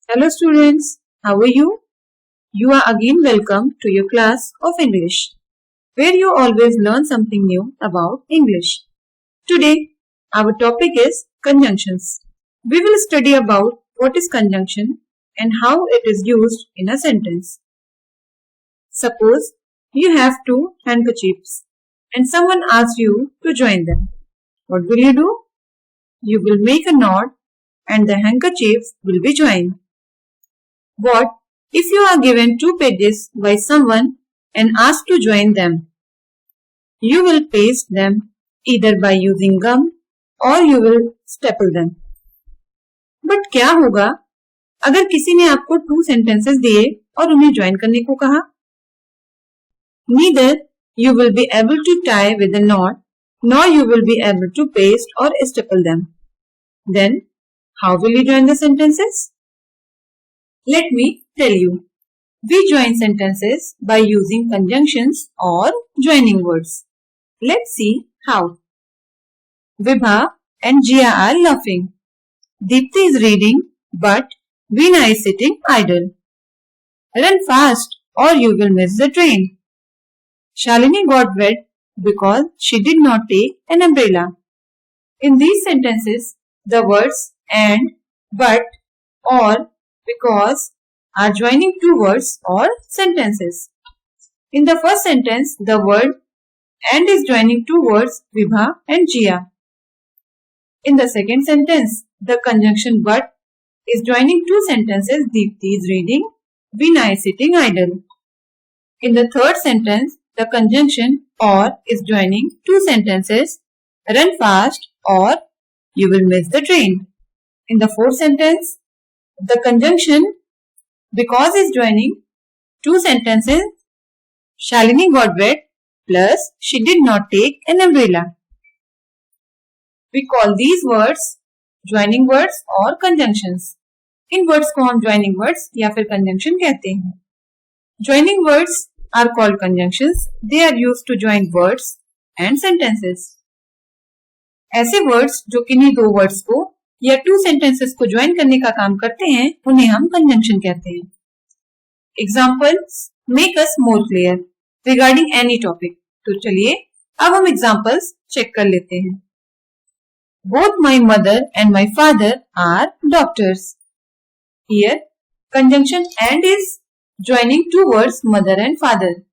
Hello students, how are you? You are again welcome to your class of English, where you always learn something new about English. Today, our topic is conjunctions. We will study about what is conjunction and how it is used in a sentence. Suppose you have two handkerchiefs and someone asks you to join them. What will you do? You will make a knot and the handkerchiefs will be joined. What if you are given two pages by someone and asked to join them? You will paste them either by using gum or you will staple them. But क्या होगा अगर किसी ने आपको 2 sentences दिए और उन्हें join करने को कहा? Neither you will be able to tie with a knot nor you will be able to paste or staple them. Then, how will you join the sentences? Let me tell you. We join sentences by using conjunctions or joining words. Let's see how. Vibha and Jia are laughing. Deepti is reading, but Veena is sitting idle. Run fast or you will miss the train. Shalini got wet because she did not take an umbrella. In these sentences, the words and, but, or, because are joining two words or sentences. In the first sentence, the word and is joining two words Vibha and Jia. In the second sentence, the conjunction but is joining two sentences Deepti is reading, Veena is sitting idle. In the third sentence, the conjunction or is joining two sentences run fast or you will miss the train. In the fourth sentence, the conjunction because is joining two sentences Shalini got wet plus she did not take an umbrella. We call these words joining words or conjunctions. In words को हम joining words या फिर conjunction कहते हैं. Joining words are called conjunctions. They are used to join words and sentences. ऐसे words जो किन्हीं दो words को या two sentences को join करने का काम करते हैं उन्हें हम conjunction कहते हैं. Examples make us more clear regarding any topic. तो चलिए अब हम examples check कर लेते हैं. Both my mother and my father are doctors. Here conjunction and is joining two words mother and father.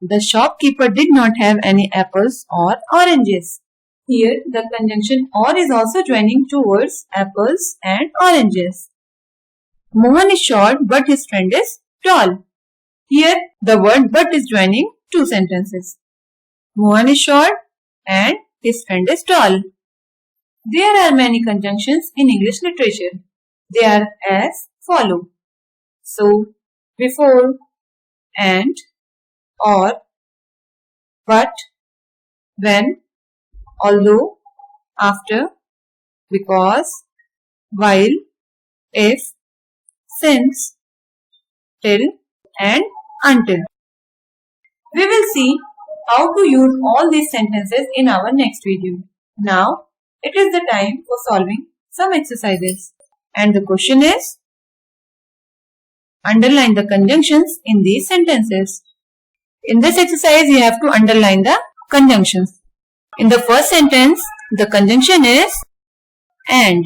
The shopkeeper did not have any apples or oranges. Here the conjunction or is also joining two words apples and oranges. Mohan is short but his friend is tall. Here the word but is joining two sentences. Mohan is short and his friend is tall. There are many conjunctions in English literature. They are as follow. So, before, and, or, but, when, although, after, because, while, if, since, till, and until. We will see how to use all these sentences in our next video. Now, it is the time for solving some exercises. And the question is, underline the conjunctions in these sentences. In this exercise, you have to underline the conjunctions. In the first sentence, the conjunction is and.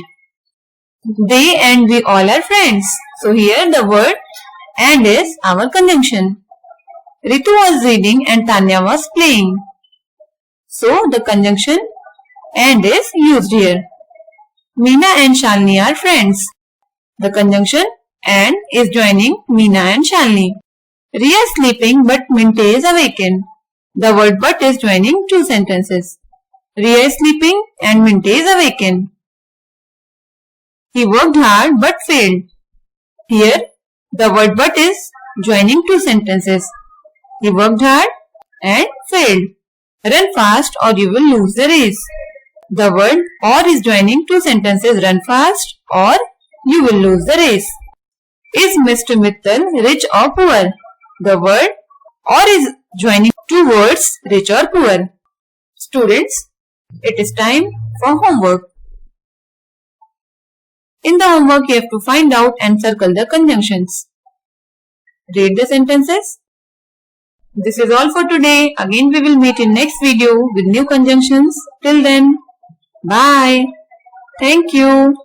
They and we all are friends. So here the word and is our conjunction. Ritu was reading and Tanya was playing. So the conjunction and is used here. Meena and Shalini are friends. The conjunction and is joining Meena and Shalini. Riya is sleeping but Minte is awakened. The word but is joining two sentences. Riya is sleeping and Minte is awakened. He worked hard but failed. Here, the word but is joining two sentences. He worked hard and failed. Run fast or you will lose the race. The word or is joining two sentences run fast or you will lose the race. Is Mr. Mittal rich or poor? The word or is joining two words rich or poor. Students, it is time for homework. In the homework, you have to find out and circle the conjunctions. Read the sentences. This is all for today. Again, we will meet in next video with new conjunctions. Till then, bye. Thank you.